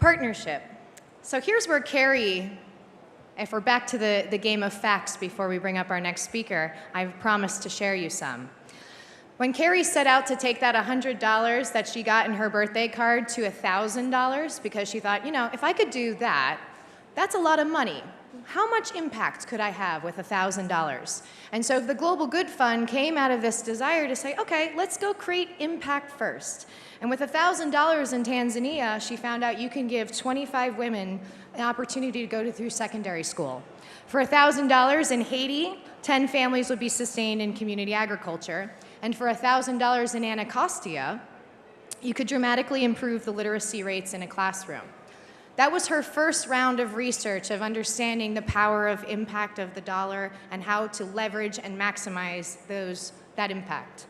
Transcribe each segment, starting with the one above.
Partnership. So here's where Carrie, if we're back to the game of facts before we bring up our next speaker, I've promised to share you some. When Carrie set out to take that $100 that she got in her birthday card to $1,000 because she thought, if I could do that, that's a lot of money. How much impact could I have with $1,000? And so the Global Good Fund came out of this desire to say, okay, let's go create impact first. And with $1,000 in Tanzania, she found out you can give 25 women an opportunity to go through secondary school. For $1,000 in Haiti, 10 families would be sustained in community agriculture. And for $1,000 in Anacostia, you could dramatically improve the literacy rates in a classroom. That was her first round of research of understanding the power of impact of the dollar and how to leverage and maximize that impact.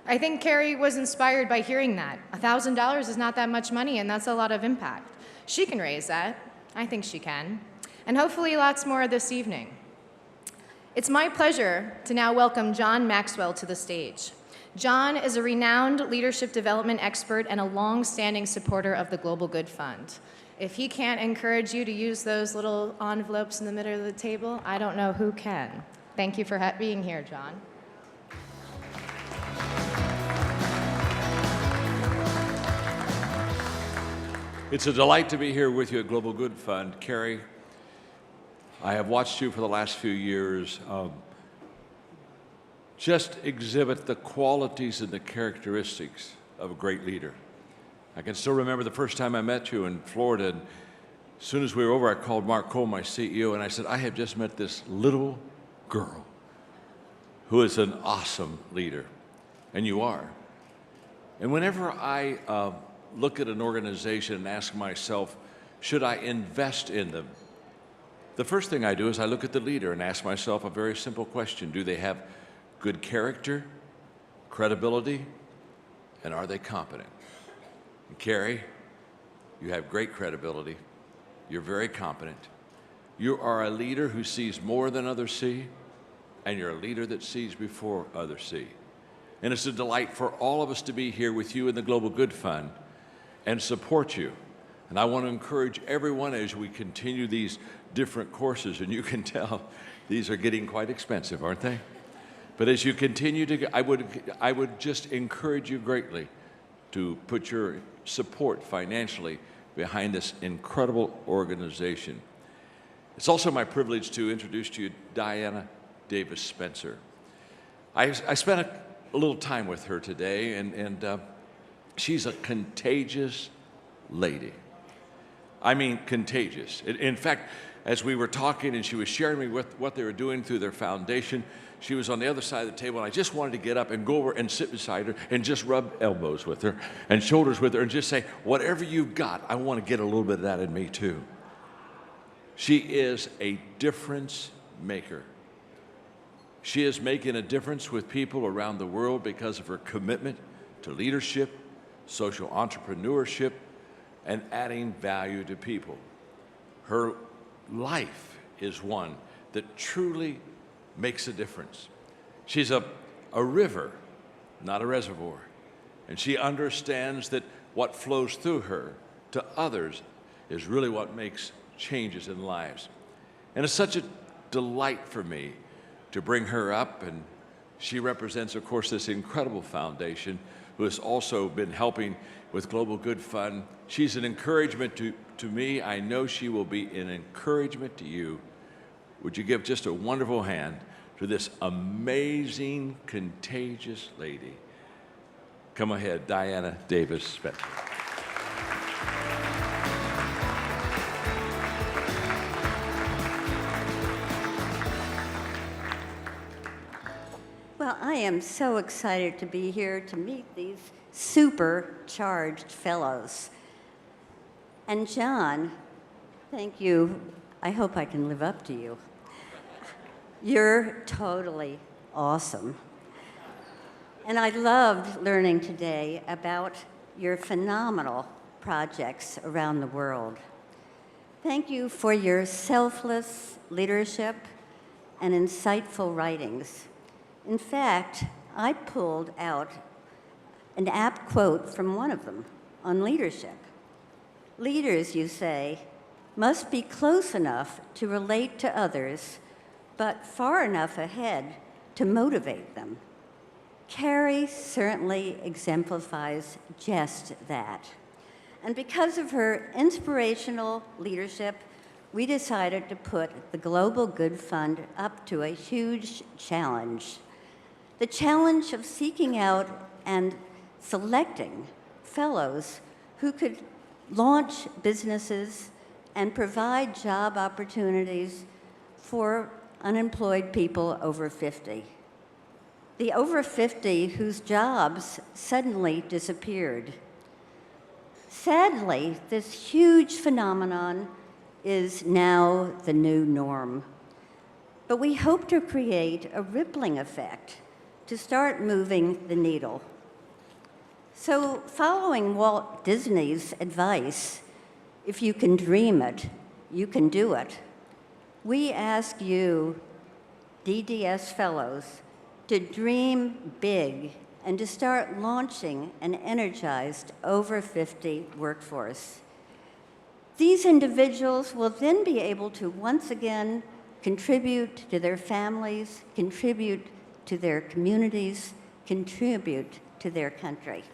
I think Carrie was inspired by hearing that. $1,000 is not that much money, and that's a lot of impact. She can raise that. I think she can. And hopefully lots more this evening. It's my pleasure to now welcome John Maxwell to the stage. John is a renowned leadership development expert and a long-standing supporter of the Global Good Fund. If he can't encourage you to use those little envelopes in the middle of the table, I don't know who can. Thank you for being here, John. It's a delight to be here with you at Global Good Fund. Carrie, I have watched you for the last few years just exhibit the qualities and the characteristics of a great leader. I can still remember the first time I met you in Florida, and as soon as we were over, I called Mark Cole, my CEO, and I said, I have just met this little girl who is an awesome leader, and you are. And whenever I look at an organization and ask myself, should I invest in them? The first thing I do is I look at the leader and ask myself a very simple question. Do they have good character, credibility, and are they competent? And Carrie, you have great credibility. You're very competent. You are a leader who sees more than others see, and you're a leader that sees before others see. And it's a delight for all of us to be here with you in the Global Good Fund and support you. And I want to encourage everyone as we continue these different courses, and you can tell these are getting quite expensive, aren't they? But as you continue to, I would just encourage you greatly to put your support financially behind this incredible organization. It's also my privilege to introduce to you Diana Davis Spencer. I spent a little time with her today, and she's a contagious lady. I mean, contagious. In fact, as we were talking and she was sharing me with what they were doing through their foundation, she was on the other side of the table, and I just wanted to get up and go over and sit beside her and just rub elbows with her and shoulders with her and just say, whatever you've got, I want to get a little bit of that in me too. She is a difference maker. She is making a difference with people around the world because of her commitment to leadership, social entrepreneurship, and adding value to people. Her life is one that truly makes a difference. She's a river, not a reservoir. And she understands that what flows through her to others is really what makes changes in lives. And it's such a delight for me to bring her up, and she represents, of course, this incredible foundation who has also been helping with Global Good Fund. She's an encouragement to me. I know she will be an encouragement to you. Would you give just a wonderful hand to this amazing, contagious lady? Come ahead, Diana Davis Spencer. Well, I am so excited to be here to meet these supercharged fellows. And John, thank you. I hope I can live up to you. You're totally awesome. And I loved learning today about your phenomenal projects around the world. Thank you for your selfless leadership and insightful writings. In fact, I pulled out an apt quote from one of them on leadership. Leaders, you say, must be close enough to relate to others, but far enough ahead to motivate them. Carrie certainly exemplifies just that. And because of her inspirational leadership, we decided to put the Global Good Fund up to a huge challenge. The challenge of seeking out and selecting fellows who could launch businesses and provide job opportunities for unemployed people over 50. The over 50 whose jobs suddenly disappeared. Sadly, this huge phenomenon is now the new norm. But we hope to create a rippling effect to start moving the needle. So, following Walt Disney's advice, if you can dream it, you can do it, we ask you, DDS Fellows, to dream big and to start launching an energized over 50 workforce. These individuals will then be able to once again contribute to their families, contribute to their communities, contribute to their country.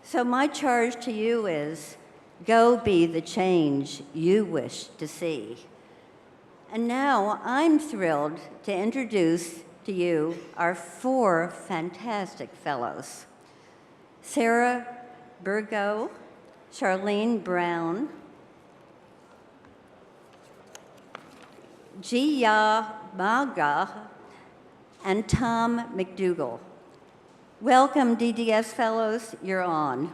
So my charge to you is, go be the change you wish to see. And now I'm thrilled to introduce to you our 4 fantastic fellows: Sarah Burgo, Charlene Brown, Jia Maga, and Tom McDougall. Welcome, DDS Fellows, you're on.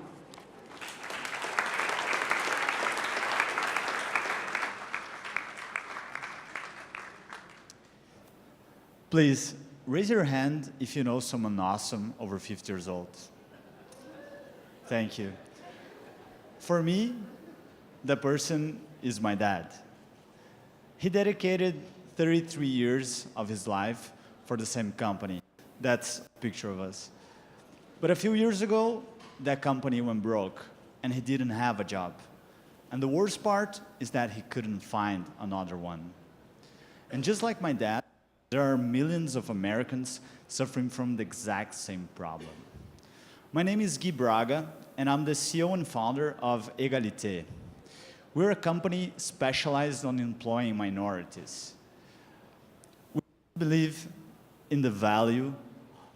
Please, raise your hand if you know someone awesome over 50 years old. Thank you. For me, the person is my dad. He dedicated 33 years of his life for the same company. That's a picture of us. But a few years ago, that company went broke, and he didn't have a job. And the worst part is that he couldn't find another one. And just like my dad, there are millions of Americans suffering from the exact same problem. My name is Gui Braga, and I'm the CEO and founder of Egalité. We're a company specialized on employing minorities. We believe in the value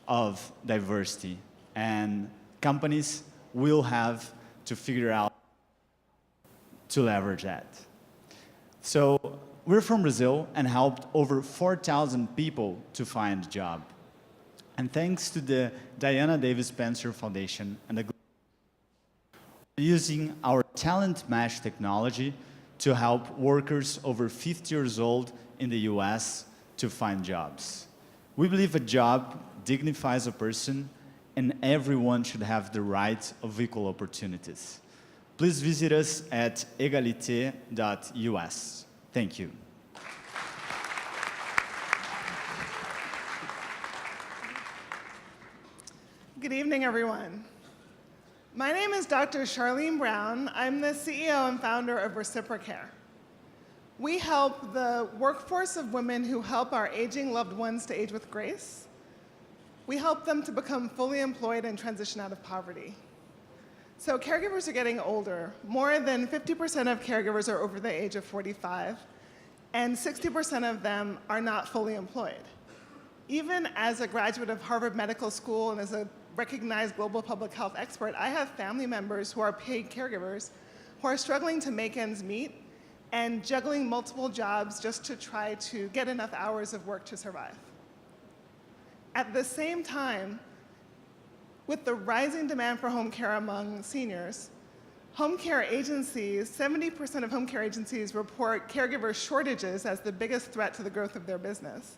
of diversity, and companies will have to figure out to leverage that. So we're from Brazil and helped over 4,000 people to find a job. And thanks to the Diana Davis Spencer Foundation and we're using our talent match technology to help workers over 50 years old in the US to find jobs. We believe a job dignifies a person and everyone should have the right of equal opportunities. Please visit us at egalite.us. Thank you. Good evening, everyone. My name is Dr. Charlene Brown. I'm the CEO and founder of Reciprocare. We help the workforce of women who help our aging loved ones to age with grace. We help them to become fully employed and transition out of poverty. So caregivers are getting older. More than 50% of caregivers are over the age of 45, and 60% of them are not fully employed. Even as a graduate of Harvard Medical School and as a recognized global public health expert, I have family members who are paid caregivers who are struggling to make ends meet and juggling multiple jobs just to try to get enough hours of work to survive. At the same time, with the rising demand for home care among seniors, home care agencies, 70% of home care agencies report caregiver shortages as the biggest threat to the growth of their business.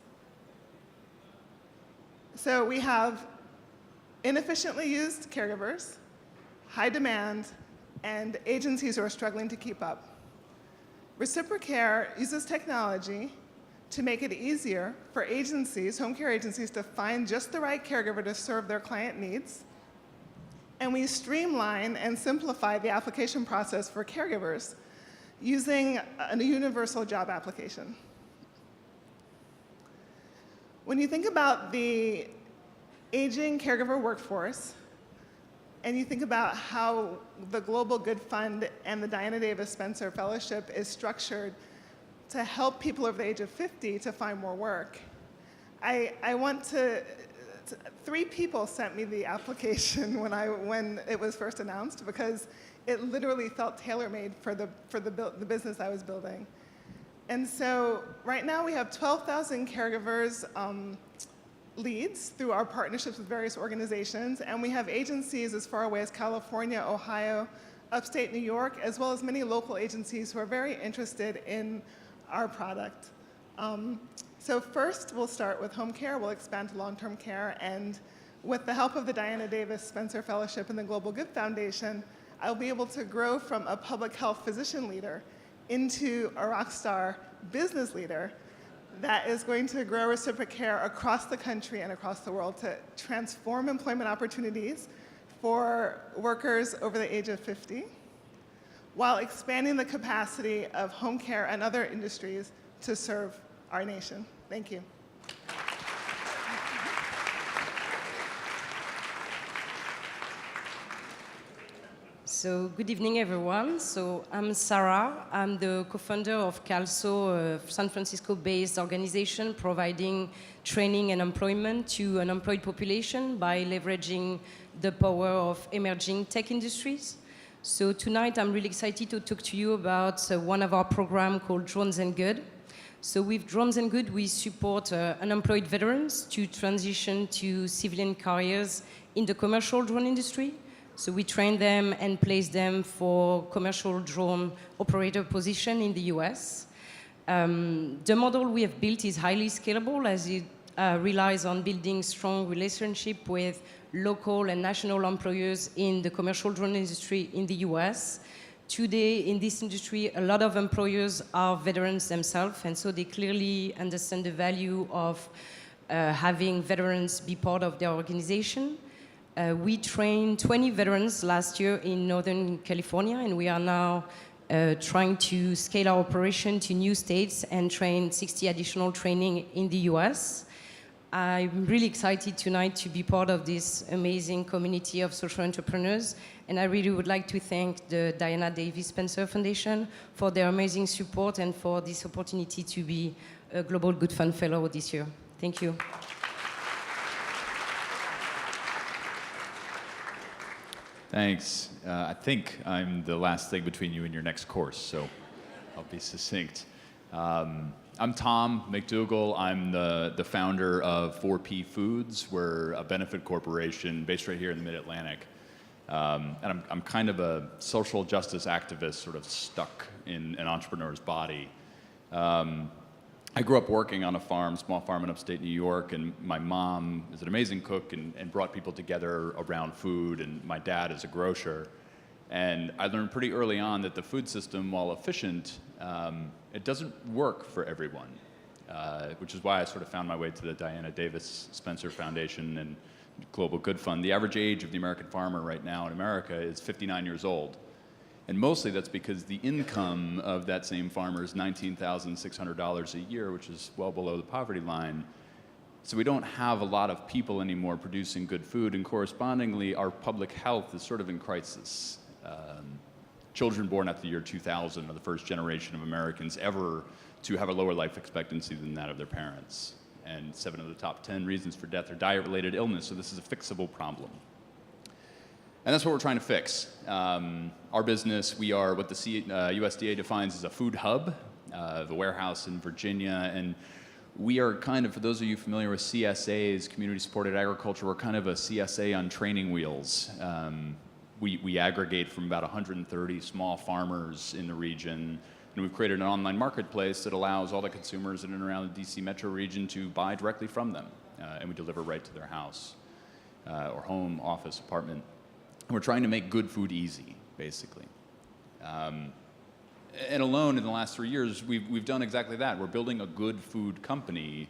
So we have inefficiently used caregivers, high demand, and agencies who are struggling to keep up. Reciprocare uses technology to make it easier for agencies, home care agencies, to find just the right caregiver to serve their client needs. and we streamline and simplify the application process for caregivers using a universal job application. When you think about the aging caregiver workforce, and you think about how the Global Good Fund and the Diana Davis Spencer Fellowship is structured to help people over the age of 50 to find more work, I want to, 3 people sent me the application when it was first announced, because it literally felt tailor-made for the business I was building. And so right now we have 12,000 caregivers leads through our partnerships with various organizations, and we have agencies as far away as California, Ohio, upstate New York, as well as many local agencies who are very interested in our product. So first, we'll start with home care, we'll expand to long-term care, and with the help of the Diana Davis Spencer Fellowship and the Global Good Foundation, I'll be able to grow from a public health physician leader into a rock star business leader that is going to grow Reciprocare across the country and across the world to transform employment opportunities for workers over the age of 50, while expanding the capacity of home care and other industries to serve our nation. Thank you. So good evening, everyone. So I'm Sarah. I'm the co-founder of CALSO, a San Francisco-based organization providing training and employment to unemployed population by leveraging the power of emerging tech industries. So tonight, I'm really excited to talk to you about one of our programs called Drones and Good. So with Drones and Good, we support unemployed veterans to transition to civilian careers in the commercial drone industry. So we train them and place them for commercial drone operator position in the US. The model we have built is highly scalable, as it relies on building strong relationship with local and national employers in the commercial drone industry in the US. Today, in this industry, a lot of employers are veterans themselves, and so they clearly understand the value of having veterans be part of their organization. We trained 20 veterans last year in Northern California, and we are now trying to scale our operation to new states and train 60 additional training in the US. I'm really excited tonight to be part of this amazing community of social entrepreneurs, and I really would like to thank the Diana Davis Spencer Foundation for their amazing support and for this opportunity to be a Global Good Fund Fellow this year. Thank you. Thanks. I think I'm the last thing between you and your next course, so I'll be succinct. I'm Tom McDougall. I'm the founder of 4P Foods. We're a benefit corporation based right here in the Mid-Atlantic. And I'm kind of a social justice activist sort of stuck in an entrepreneur's body. I grew up working on a farm, small farm in upstate New York, and my mom is an amazing cook and brought people together around food, and my dad is a grocer. And I learned pretty early on that the food system, while efficient, it doesn't work for everyone, which is why I sort of found my way to the Diana Davis Spencer Foundation and Global Good Fund. The average age of the American farmer right now in America is 59 years old. And mostly that's because the income of that same farmer is $19,600 a year, which is well below the poverty line. So we don't have a lot of people anymore producing good food, and correspondingly, our public health is sort of in crisis. Children born after the year 2000 are the first generation of Americans ever to have a lower life expectancy than that of their parents. And 7 of the top 10 reasons for death are diet-related illness, so this is a fixable problem. And that's what we're trying to fix. Our business, we are what the USDA defines as a food hub, the warehouse in Virginia, and we are kind of, for those of you familiar with CSAs, Community Supported Agriculture, we're kind of a CSA on training wheels. We aggregate from about 130 small farmers in the region, and we've created an online marketplace that allows all the consumers in and around the DC metro region to buy directly from them, and we deliver right to their house or home, office, apartment. And we're trying to make good food easy, basically. And alone in the last 3 years, we've done exactly that. We're building a good food company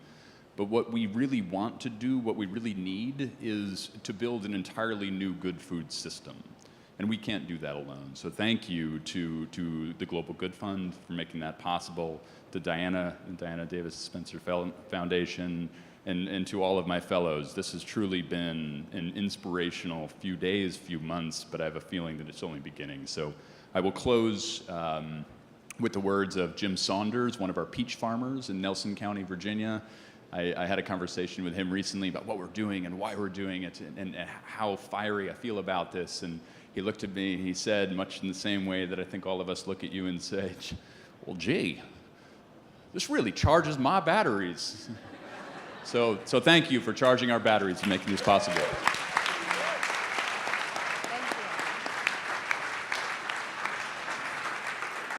But what we really want to do, what we really need, is to build an entirely new good food system. And we can't do that alone. So thank you to the Global Good Fund for making that possible, to Diana Davis Spencer Foundation, and to all of my fellows. This has truly been an inspirational few days, few months, but I have a feeling that it's only beginning. So I will close with the words of Jim Saunders, one of our peach farmers in Nelson County, Virginia. I had a conversation with him recently about what we're doing and why we're doing it and how fiery I feel about this. And he looked at me and he said, much in the same way that I think all of us look at you and say, well, gee, this really charges my batteries. So thank you for charging our batteries and making this possible.